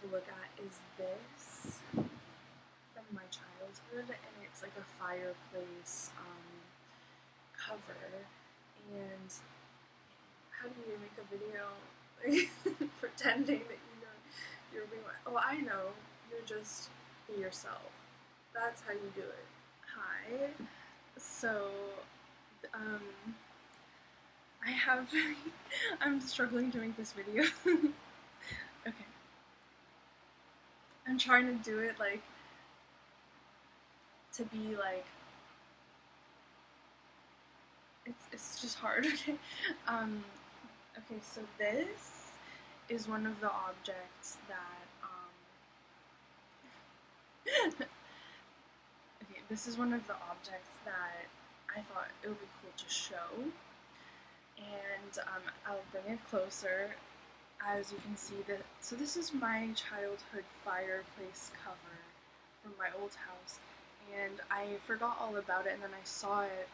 to look at is this from my childhood, and it's like a fireplace cover. And how do you make a video pretending that you know you're being like, oh, I know, you're just be yourself. That's how you do it. Hi. So, I have, I'm struggling to make this video. Okay. I'm trying to do it like, to be like, it's just hard, okay? Okay, so this is one of the objects that, okay, this is one of the objects that I thought it would be cool to show, and I'll bring it closer. As you can see, so this is my childhood fireplace cover from my old house, and I forgot all about it, and then I saw it,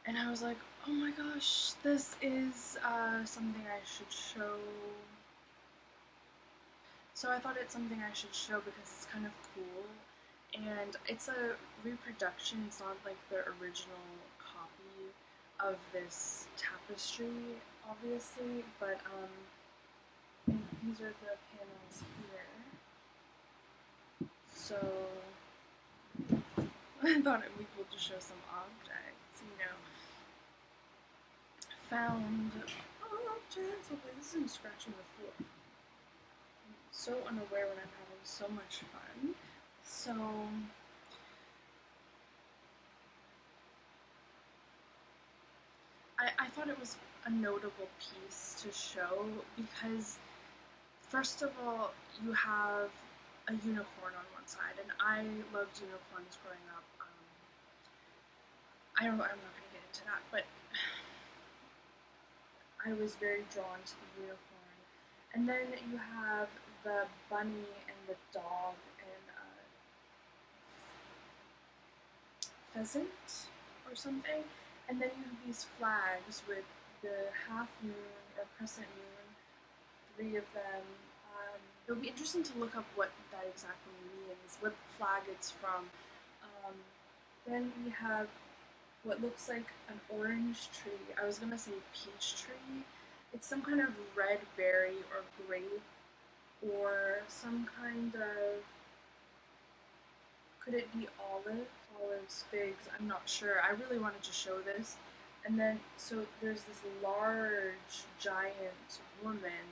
and I was like, oh my gosh, this is something I should show. So I thought it's something I should show because it's kind of cool, and it's a reproduction. It's not like the original copy of this tapestry, obviously, but these are the panels here. So I thought it would be cool to show some objects, you know. Found objects. Okay, this isn't scratching the floor. I'm so unaware when I'm having so much fun. So I thought it was a notable piece to show because, first of all, you have a unicorn on one side, and I loved unicorns growing up. I'm not going to get into that, but I was very drawn to the unicorn. And then you have the bunny and the dog and pheasant or something. And then you have these flags with the half moon or crescent moon, 3 of them. It would be interesting to look up what that exactly means, what flag it's from. Then we have what looks like an orange tree. I was gonna say peach tree. It's some kind of red berry or grape or some kind of, could it be olives, figs, I'm not sure. I really wanted to show this. And then, so there's this large, giant woman,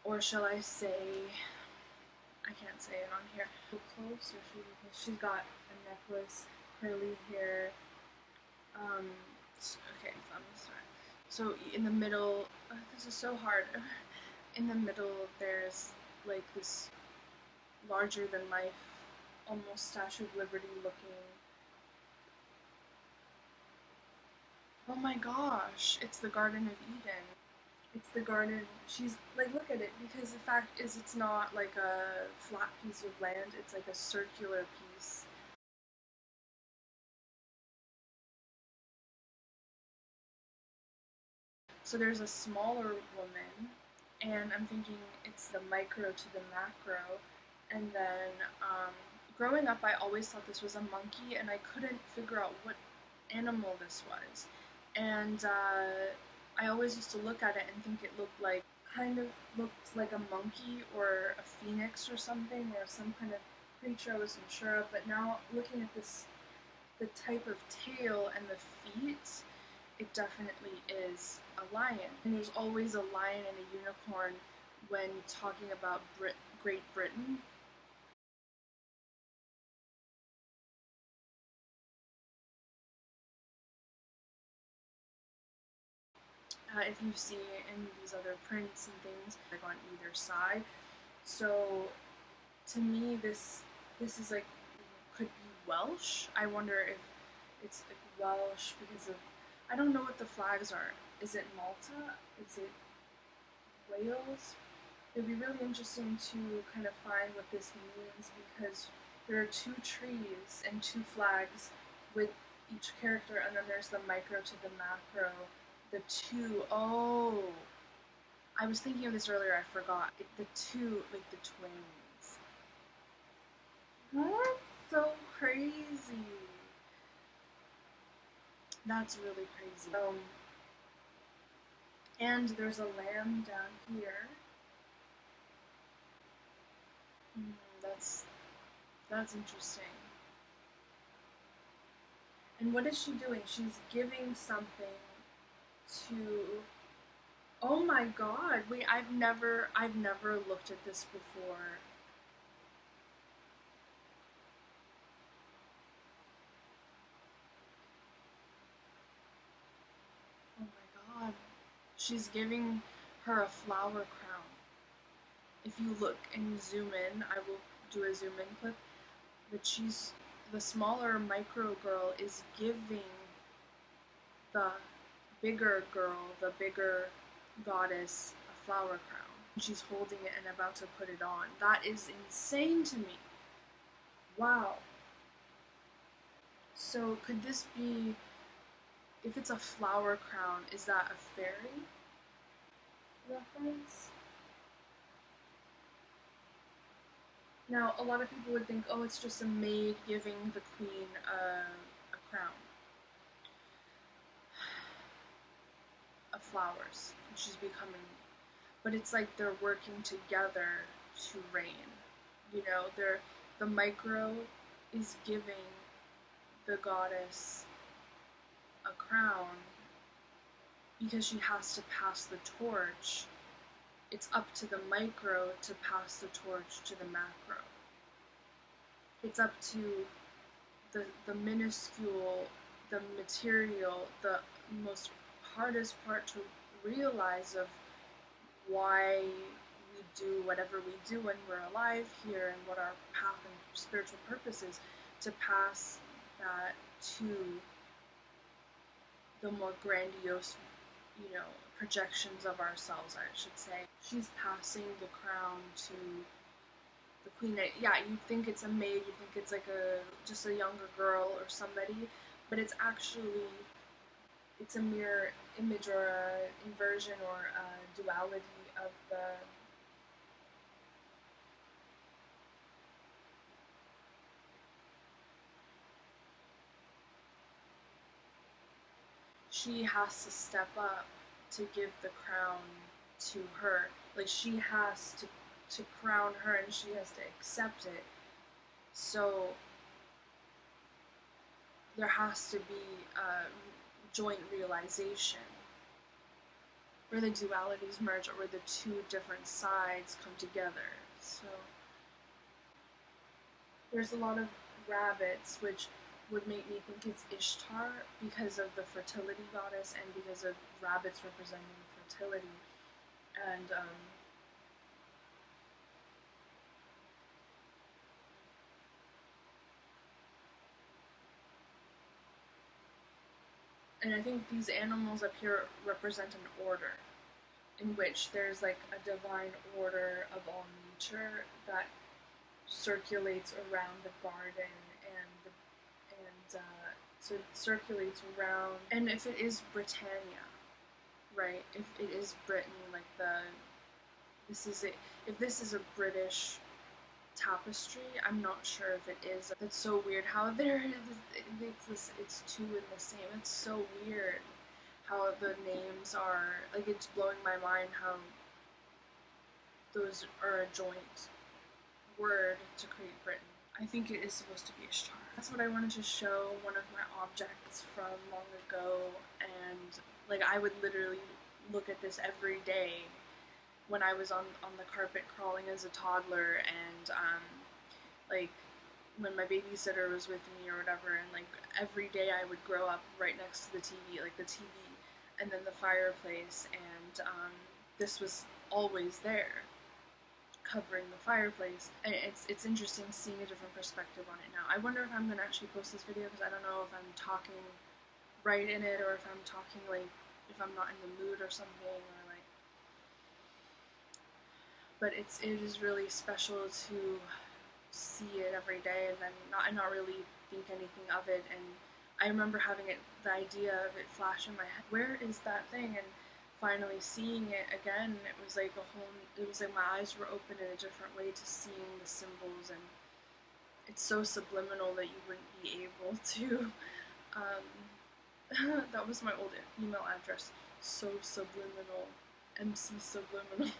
or shall I say, I can't say it on here. A little closer, she's got a necklace, curly hair. Okay, I'm sorry. So in the middle, this is so hard. In the middle, there's like this larger than life, almost Statue of Liberty looking. Oh my gosh, it's the Garden of Eden. It's the garden. She's like, look at it, because the fact is it's not like a flat piece of land, it's like a circular piece. So there's a smaller woman, and I'm thinking it's the micro to the macro. And then growing up, I always thought this was a monkey, and I couldn't figure out what animal this was. And I always used to look at it and think it kind of looked like a monkey or a phoenix or something, or some kind of creature. I wasn't sure of, but now looking at this, the type of tail and the feet, it definitely is a lion. And there's always a lion and a unicorn when talking about Great Britain. If you see in these other prints and things, like on either side. So to me, this is like, could be Welsh. I wonder if it's like Welsh because of, I don't know what the flags are. Is it Malta? Is it Wales? It'd be really interesting to kind of find what this means, because there are 2 trees and 2 flags with each character, and then there's the micro to the macro. The 2, oh, I was thinking of this earlier, I forgot. The two, like the twins. That's so crazy. That's really crazy. And there's a lamb down here. That's interesting. And what is she doing? She's giving something to. Oh my God! Wait, I've never looked at this before. Oh my God! She's giving her a flower crown. If you look and zoom in, I will do a zoom in clip. But the smaller micro girl is giving the bigger girl, the bigger goddess, a flower crown. She's holding it and about to put it on. That is insane to me. Wow. So could this be, if it's a flower crown, is that a fairy reference? Now, a lot of people would think, oh, it's just a maid giving the queen a crown of flowers, and she's becoming, but it's like they're working together to reign. You know, the micro is giving the goddess a crown because she has to pass the torch. It's up to the micro to pass the torch to the macro. It's up to the minuscule, the material, the most hardest part to realize of why we do whatever we do when we're alive here and what our path and spiritual purpose is, to pass that to the more grandiose, projections of ourselves, I should say. She's passing the crown to the queen. Yeah, you'd think it's a maid, you'd think it's like just a younger girl or somebody, but it's actually, it's a mirror image or an inversion or a duality of the she has to step up to give the crown to her. Like, she has to crown her and she has to accept it. So there has to be a joint realization where the dualities merge or where the two different sides come together. So there's a lot of rabbits, which would make me think it's Ishtar because of the fertility goddess and because of rabbits representing fertility. And I think these animals up here represent an order in which there's like a divine order of all nature that circulates around the garden so it circulates around. And if it is Britannia, right? If it is Britain, like if this is a British tapestry, I'm not sure if it is. It's so weird how it's two in the same. It's so weird how the names are, like, it's blowing my mind how those are a joint word to create Britain. I think it is supposed to be Ishtar. That's what I wanted to show, one of my objects from long ago, and like I would literally look at this every day when I was on the carpet crawling as a toddler, and like when my babysitter was with me or whatever, and like every day I would grow up right next to the TV, like the TV, and then the fireplace, and this was always there, covering the fireplace, and it's interesting seeing a different perspective on it now. I wonder if I'm gonna actually post this video because I don't know if I'm talking right in it or if I'm talking like if I'm not in the mood or something, or like. But it is really special to see it every day and then not really think anything of it. And I remember having the idea of it flash in my head. Where is that thing? And finally seeing it again, it was like it was like my eyes were open in a different way to seeing the symbols, and it's so subliminal that you wouldn't be able to. That was my old email address. So subliminal, MC subliminal.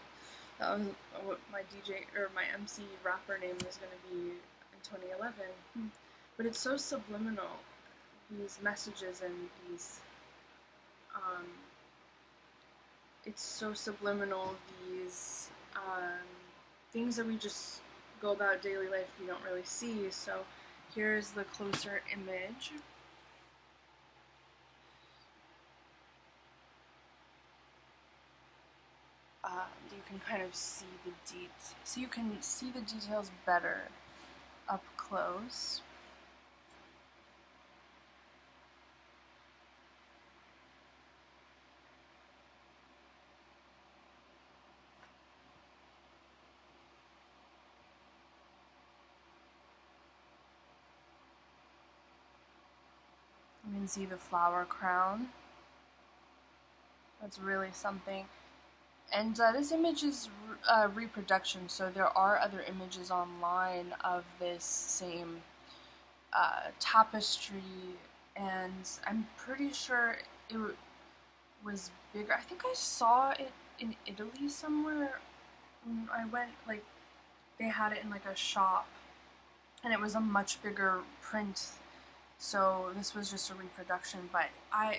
That was what my DJ or my MC rapper name was gonna be in 2011. But it's so subliminal, these messages and these. It's so subliminal, these things that we just go about daily life we don't really see. So here's the closer image. You can kind of see so you can see the details better up close. You can see the flower crown. That's really something. And this image is reproduction, so there are other images online of this same tapestry, and I'm pretty sure it was bigger. I think I saw it in Italy somewhere when I went, like, they had it in like a shop, and it was a much bigger print. So this was just a reproduction, but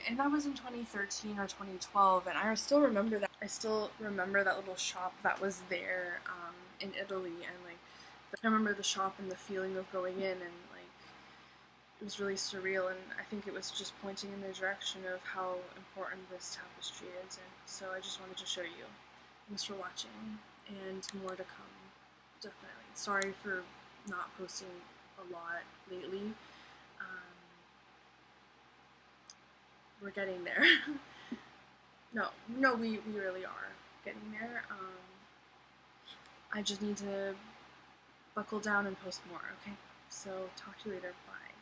and that was in 2013 or 2012, and I still remember that. I still remember that little shop that was there in Italy, and like I remember the shop and the feeling of going in, and like it was really surreal, and I think it was just pointing in the direction of how important this tapestry is, and so I just wanted to show you. Thanks for watching, and more to come, definitely. Sorry for not posting a lot lately. We're getting there. No, we really are getting there. I just need to buckle down and post more, okay? So talk to you later. Bye.